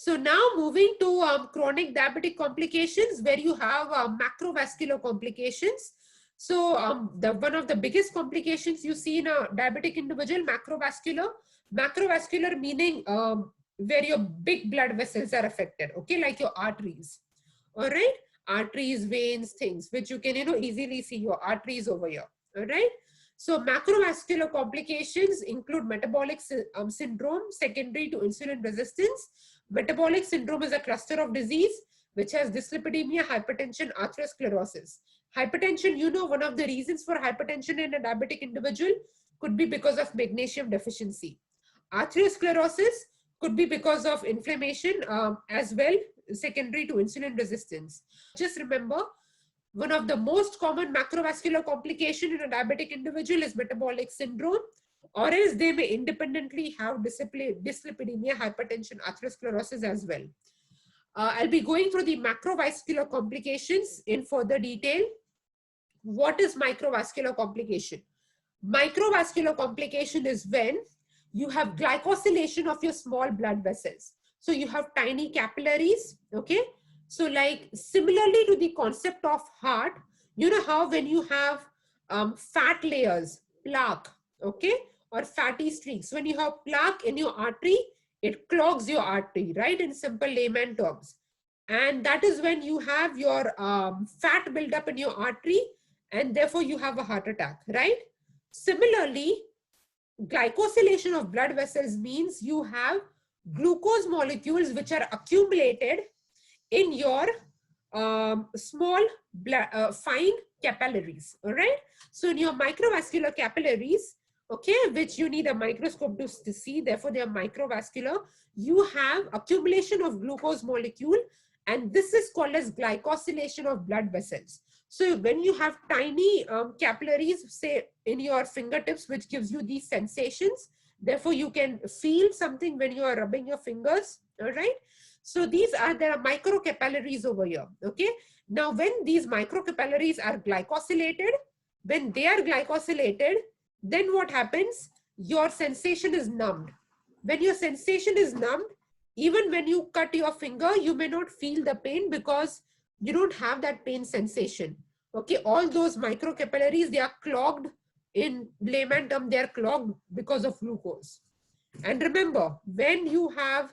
So now moving to chronic diabetic complications, where you have macrovascular complications. So one of the biggest complications you see in a diabetic individual, macrovascular meaning where your big blood vessels are affected, okay, like your arteries, all right, arteries, veins, things which you can, easily see your arteries over here, all right. So macrovascular complications include metabolic syndrome secondary to insulin resistance. Metabolic syndrome is a cluster of disease which has dyslipidemia, hypertension, atherosclerosis. Hypertension, one of the reasons for hypertension in a diabetic individual could be because of magnesium deficiency. Atherosclerosis could be because of inflammation as well, secondary to insulin resistance. Just remember, one of the most common macrovascular complication in a diabetic individual is metabolic syndrome, or else they may independently have dyslipidemia, hypertension, atherosclerosis as well. I'll be going through the macrovascular complications in further detail. What is microvascular complication? Microvascular complication is when you have glycosylation of your small blood vessels. So you have tiny capillaries, okay? So like similarly to the concept of heart, you know how when you have fat layers, plaque, okay, or fatty streaks, when you have plaque in your artery, it clogs your artery, right, in simple layman terms. And that is when you have your fat buildup in your artery, and therefore you have a heart attack, right? Similarly, glycosylation of blood vessels means you have glucose molecules which are accumulated in your small fine capillaries, all right? So in your microvascular capillaries, okay, which you need a microscope to see, therefore they are microvascular, you have accumulation of glucose molecule, and this is called as glycosylation of blood vessels. So when you have tiny capillaries, say in your fingertips, which gives you these sensations, therefore you can feel something when you are rubbing your fingers, all right? So there are microcapillaries over here, okay? Now, when these microcapillaries are glycosylated, when they are glycosylated, then what happens? Your sensation is numbed. When your sensation is numbed, even when you cut your finger, you may not feel the pain because you don't have that pain sensation, okay? All those microcapillaries, they are clogged. In layman term, they are clogged because of glucose. And remember, when you have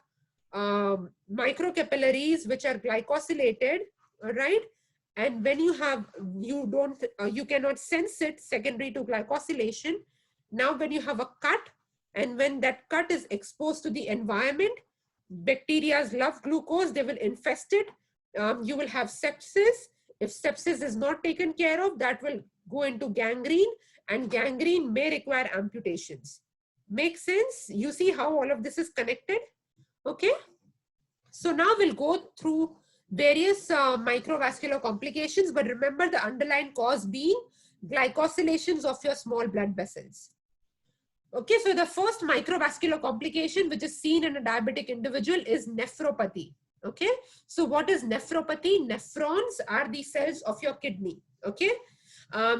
microcapillaries which are glycosylated, all right, and when you have, you cannot sense it secondary to glycosylation. Now when you have a cut, and when that cut is exposed to the environment, bacteria love glucose, they will infest it. You will have sepsis. If sepsis is not taken care of, that will go into gangrene, and gangrene may require amputations. Make sense? You see how all of this is connected? Okay. So now we'll go through various microvascular complications, but remember the underlying cause being glycosylations of your small blood vessels. Okay, so the first microvascular complication which is seen in a diabetic individual is nephropathy. Okay, so what is nephropathy? Nephrons are the cells of your kidney. Okay,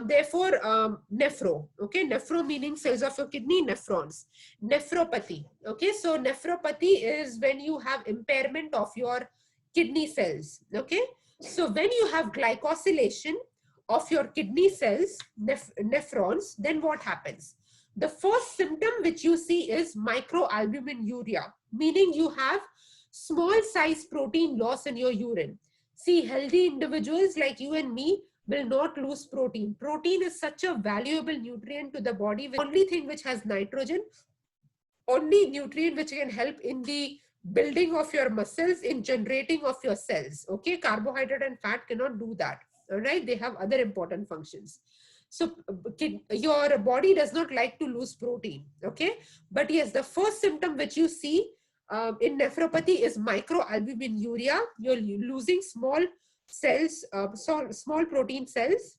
therefore nephro, okay, nephro meaning cells of your kidney, nephrons. Nephropathy, okay, so nephropathy is when you have impairment of your kidney cells. Okay, so when you have glycosylation of your kidney cells, nephrons, then what happens? The first symptom which you see is microalbuminuria, meaning you have small size protein loss in your urine. See, healthy individuals like you and me will not lose protein. Protein is such a valuable nutrient to the body. The only thing which has nitrogen, only nutrient which can help in the building of your muscles, in generating of your cells. Okay, carbohydrate and fat cannot do that. All right, they have other important functions. So your body does not like to lose protein. Okay, but yes, the first symptom which you see in nephropathy is microalbuminuria. You're losing small cells, small protein cells.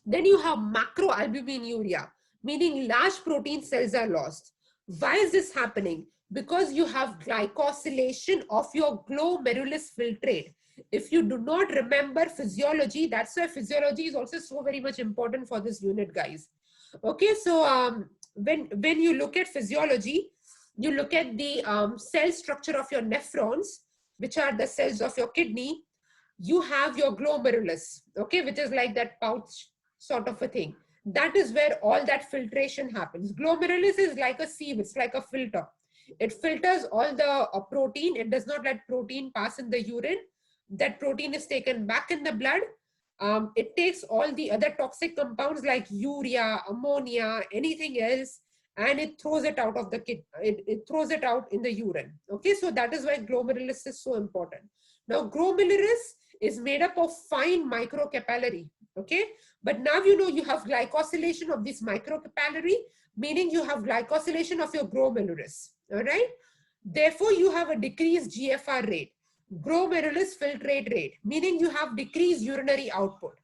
Then you have macroalbuminuria, meaning large protein cells are lost. Why is this happening? Because you have glycosylation of your glomerulus filtrate. If you do not remember physiology, that's why physiology is also so very much important for this unit, guys. Okay, so when you look at physiology, you look at the cell structure of your nephrons, which are the cells of your kidney. You have your glomerulus, okay, which is like that pouch sort of a thing. That is where all that filtration happens. Glomerulus is like a sieve, it's like a filter. It filters all the protein. It does not let protein pass in the urine. That protein is taken back in the blood. It takes all the other toxic compounds like urea, ammonia, anything else, and it throws it out of the kid. It throws it out in the urine. Okay, so that is why glomerulus is so important. Now, glomerulus is made up of fine microcapillary. Okay, but now you know you have glycosylation of this microcapillary, meaning you have glycosylation of your glomerulus. All right. Therefore, you have a decreased GFR rate, glomerulus filtrate rate, meaning you have decreased urinary output.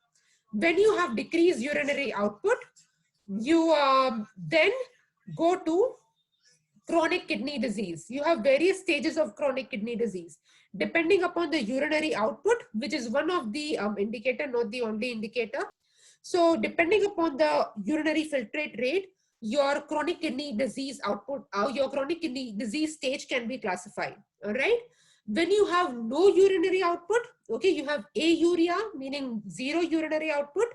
When you have decreased urinary output, you then go to chronic kidney disease. You have various stages of chronic kidney disease depending upon the urinary output, which is one of the indicator, not the only indicator. So depending upon the urinary filtrate rate, your chronic kidney disease output, your chronic kidney disease stage can be classified. All right. When you have no urinary output, okay, you have ayuria, meaning zero urinary output.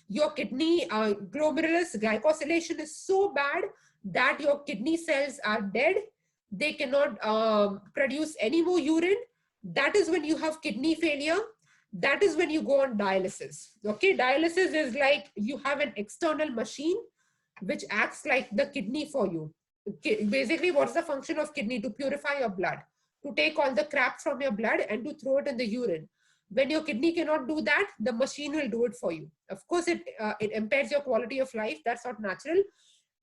Your kidney glomerulus glycosylation is so bad that your kidney cells are dead. They cannot produce any more urine. That is when you have kidney failure. That is when you go on dialysis. Okay, dialysis is like you have an external machine which acts like the kidney for you. Basically, what's the function of kidney? To purify your blood, to take all the crap from your blood and to throw it in the urine. When your kidney cannot do that, the machine will do it for you. Of course, it impairs your quality of life. That's not natural.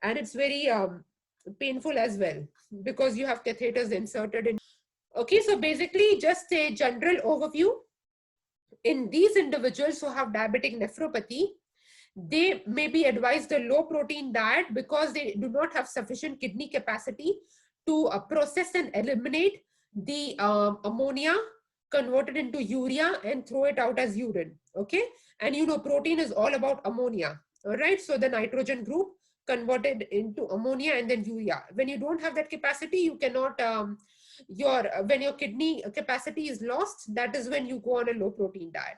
And it's very painful as well because you have catheters inserted in. Okay, so basically just a general overview. In these individuals who have diabetic nephropathy, they may be advised a low protein diet because they do not have sufficient kidney capacity to process and eliminate the ammonia converted into urea and throw it out as urine. Okay, and you know protein is all about ammonia. All right, so the nitrogen group converted into ammonia and then urea. When you don't have that capacity, you cannot when your kidney capacity is lost, that is when you go on a low protein diet.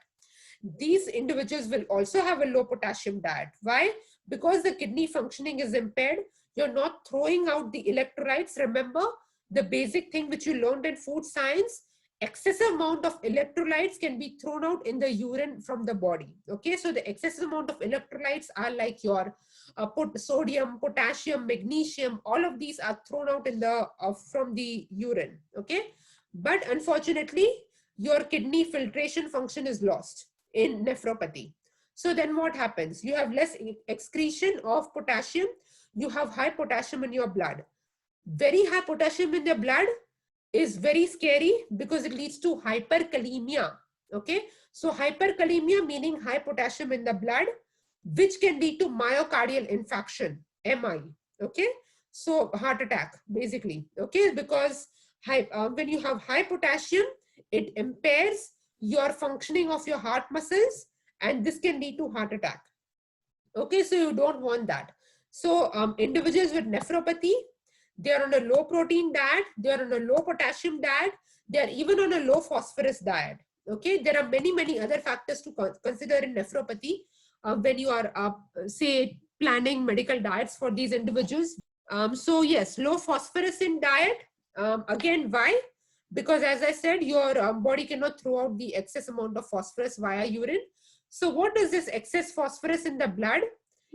These individuals will also have a low potassium diet. Why? Because the kidney functioning is impaired. You're not throwing out the electrolytes. Remember the basic thing which you learned in food science: excessive amount of electrolytes can be thrown out in the urine from the body. Okay, so the excessive amount of electrolytes are like your sodium, potassium, magnesium. All of these are thrown out in the from the urine. Okay, but unfortunately your kidney filtration function is lost in nephropathy. So then what happens? You have less excretion of potassium. You have high potassium in your blood. Very high potassium in the blood is very scary because it leads to hyperkalemia. Okay, so hyperkalemia meaning high potassium in the blood, which can lead to myocardial infarction, MI. Okay, so heart attack basically. Okay, because when you have high potassium, it impairs your functioning of your heart muscles, and this can lead to heart attack. Okay, so you don't want that. So individuals with nephropathy, they are on a low protein diet, they are on a low potassium diet, they are even on a low phosphorus diet. Okay, there are many other factors to consider in nephropathy when you are say planning medical diets for these individuals. So yes, low phosphorus in diet. Again, why? Because as I said, your body cannot throw out the excess amount of phosphorus via urine. So what is this excess phosphorus in the blood?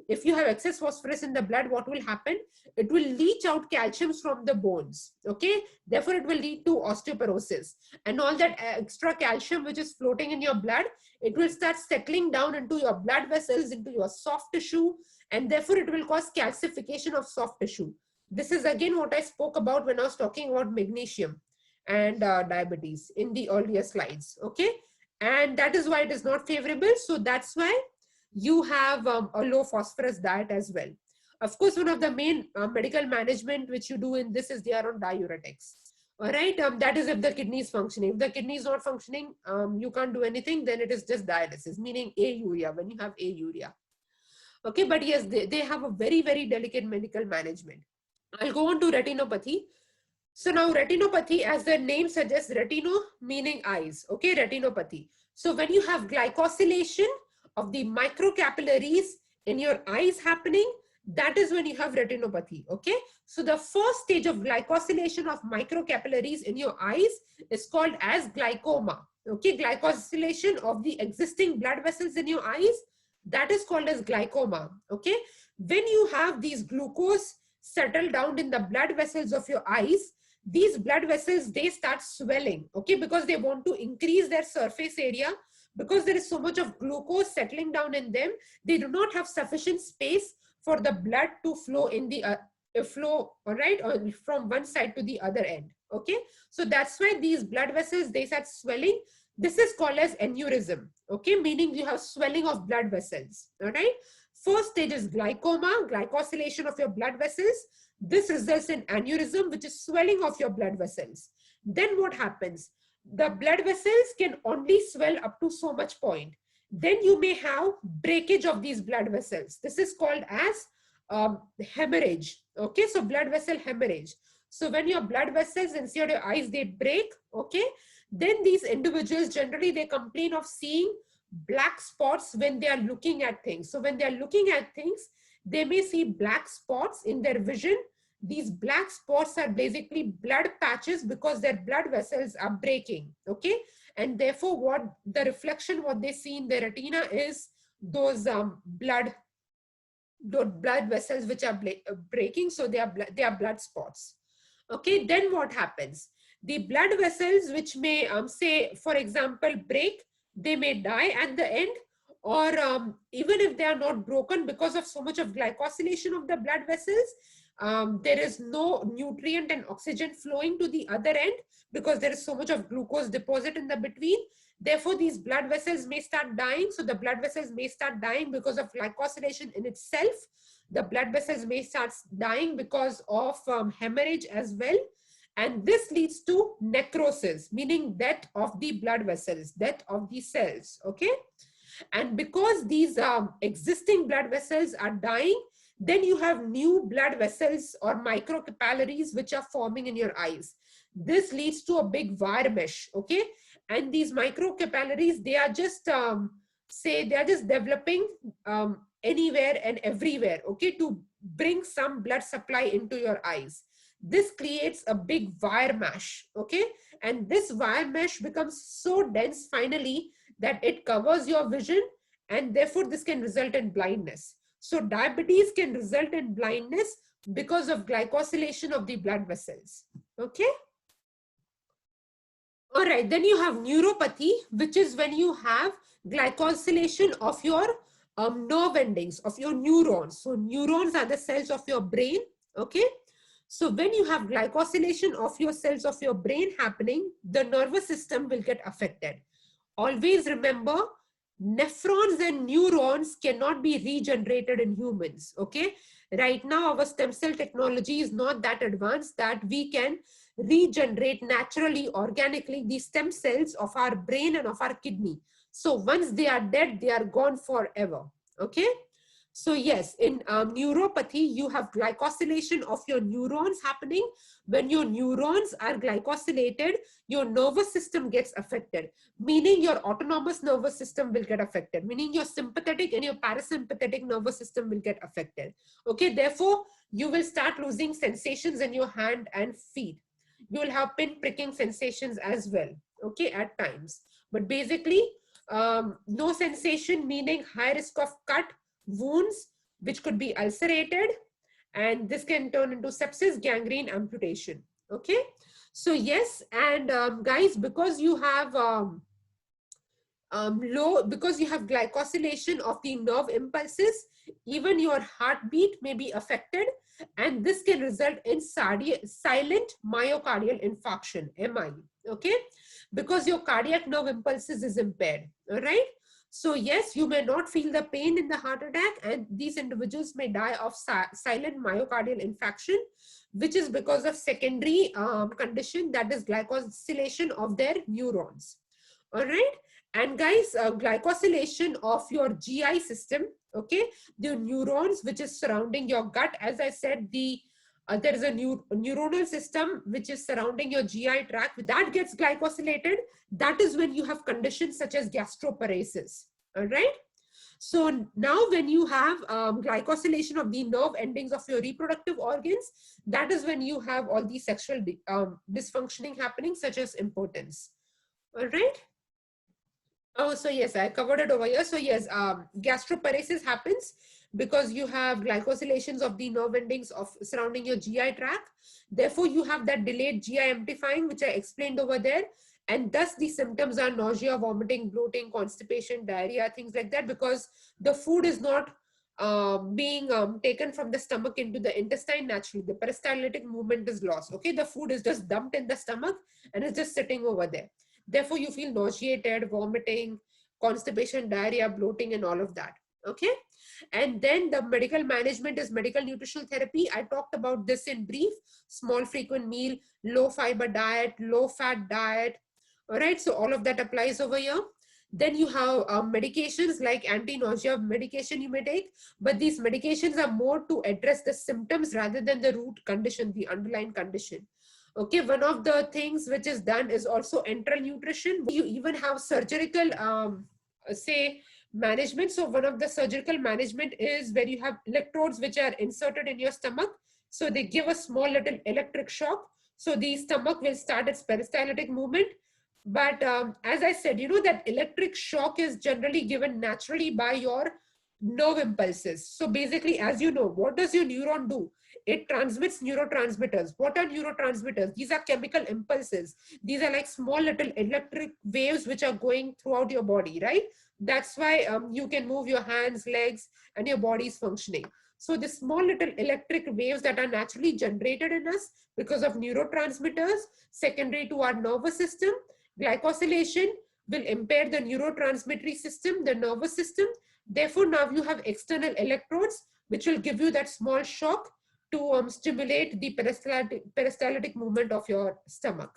If you have excess phosphorus in the blood, what will happen? It will leach out calcium from the bones. Okay, therefore it will lead to osteoporosis, and all that extra calcium which is floating in your blood, it will start settling down into your blood vessels, into your soft tissue, and therefore it will cause calcification of soft tissue. This is again what I spoke about when I was talking about magnesium and diabetes in the earlier slides. Okay, and that is why it is not favorable. So that's why you have a low phosphorus diet as well. Of course, one of the main medical management which you do in this is they are on diuretics. All right, that is if the kidney is functioning. If the kidney is not functioning, you can't do anything. Then it is just dialysis, meaning ayuria, when you have ayuria. Okay, but yes, they have a very delicate medical management. I'll go on to retinopathy. So now retinopathy, as the name suggests, retino meaning eyes, okay, retinopathy. So when you have glycosylation of the microcapillaries in your eyes happening, that is when you have retinopathy, okay. So the first stage of glycosylation of microcapillaries in your eyes is called as glaucoma, okay. Glycosylation of the existing blood vessels in your eyes, that is called as glaucoma, okay. When you have these glucose settle down in the blood vessels of your eyes, these blood vessels, they start swelling, okay, because they want to increase their surface area. Because there is so much of glucose settling down in them, they do not have sufficient space for the blood to flow in the flow, all right, or from one side to the other end, okay. So that's why these blood vessels, they start swelling. This is called as aneurysm, okay, meaning you have swelling of blood vessels, all right. First stage is glaucoma, glycosylation of your blood vessels. This results in aneurysm, which is swelling of your blood vessels. Then what happens? The blood vessels can only swell up to so much point. Then you may have breakage of these blood vessels. This is called as hemorrhage. Okay, so blood vessel hemorrhage. So when your blood vessels inside your eyes, they break, okay, then these individuals, generally they complain of seeing black spots when they are looking at things. So when they are looking at things, they may see black spots in their vision. These black spots are basically blood patches because their blood vessels are breaking, okay. And therefore what the reflection, what they see in their retina is those blood vessels which are breaking. So they are blood spots, okay. Then what happens? The blood vessels which may say, for example, break, they may die at the end. Or even if they are not broken, because of so much of glycosylation of the blood vessels, there is no nutrient and oxygen flowing to the other end, because there is so much of glucose deposit in the between. Therefore these blood vessels may start dying. So the blood vessels may start dying because of glycosylation in itself. The blood vessels may start dying because of hemorrhage as well. And this leads to necrosis, meaning death of the blood vessels, death of the cells, okay. And because these existing blood vessels are dying, then you have new blood vessels or microcapillaries which are forming in your eyes. This leads to a big wire mesh, okay. And these microcapillaries, they are just say they are just developing anywhere and everywhere, okay, to bring some blood supply into your eyes. This creates a big wire mesh, okay. And this wire mesh becomes so dense finally that it covers your vision, and therefore this can result in blindness. So diabetes can result in blindness because of glycosylation of the blood vessels, okay. All right, then you have neuropathy, which is when you have glycosylation of your nerve endings, of your neurons. So neurons are the cells of your brain, okay. So when you have glycosylation of your cells of your brain happening, the nervous system will get affected. Always remember, nephrons and neurons cannot be regenerated in humans, okay. Right now our stem cell technology is not that advanced that we can regenerate naturally, organically, the stem cells of our brain and of our kidney. So once they are dead, they are gone forever, okay. So yes, in neuropathy, you have glycosylation of your neurons happening. When your neurons are glycosylated, your nervous system gets affected, meaning your autonomous nervous system will get affected, meaning your sympathetic and your parasympathetic nervous system will get affected. Okay, therefore, you will start losing sensations in your hand and feet. You will have pin pricking sensations as well, okay, at times. But basically, no sensation, meaning high risk of cut, wounds, which could be ulcerated, and this can turn into sepsis, gangrene, amputation, okay. So yes, and guys, because you have because you have glycosylation of the nerve impulses, even your heartbeat may be affected, and this can result in silent myocardial infarction, MI, okay, because your cardiac nerve impulses is impaired, all right. So yes, you may not feel the pain in the heart attack, and these individuals may die of silent myocardial infarction, which is because of secondary condition, that is glycosylation of their neurons, all right. And guys, glycosylation of your GI system, okay, the neurons which is surrounding your gut, as I said, the There is a neuronal system which is surrounding your GI tract that gets glycosylated. That is when you have conditions such as gastroparesis. All right. So now when you have glycosylation of the nerve endings of your reproductive organs, that is when you have all these sexual dysfunctioning happening, such as impotence. All right. Oh, so yes, I covered it over here. So yes, gastroparesis happens because you have glycosylations of the nerve endings of surrounding your GI tract. Therefore, you have that delayed GI emptying, which I explained over there. And thus the symptoms are nausea, vomiting, bloating, constipation, diarrhea, things like that, because the food is not being taken from the stomach into the intestine naturally. The peristaltic movement is lost. Okay, the food is just dumped in the stomach and it's just sitting over there. Therefore, you feel nauseated, vomiting, constipation, diarrhea, bloating, and all of that. Okay. And then the medical management is medical nutritional therapy. I talked about this in brief: small frequent meal, low fiber diet, low fat diet. All right. So all of that applies over here. Then you have medications like anti-nausea medication you may take, but these medications are more to address the symptoms rather than the root condition, the underlying condition. Okay, one of the things which is done is also enteral nutrition. You even have surgical, say, management. So one of the surgical management is where you have electrodes which are inserted in your stomach. So they give a small little electric shock. So the stomach will start its peristaltic movement. But as I said, you know that electric shock is generally given naturally by your nerve impulses. So basically, as you know, what does your neuron do? It transmits neurotransmitters. What are neurotransmitters? These are chemical impulses. These are like small little electric waves which are going throughout your body, right? That's why you can move your hands, legs, and your body is functioning. So the small little electric waves that are naturally generated in us because of neurotransmitters, secondary to our nervous system, glycosylation will impair the neurotransmittory system, the nervous system. Therefore, now you have external electrodes which will give you that small shock to stimulate the peristaltic movement of your stomach.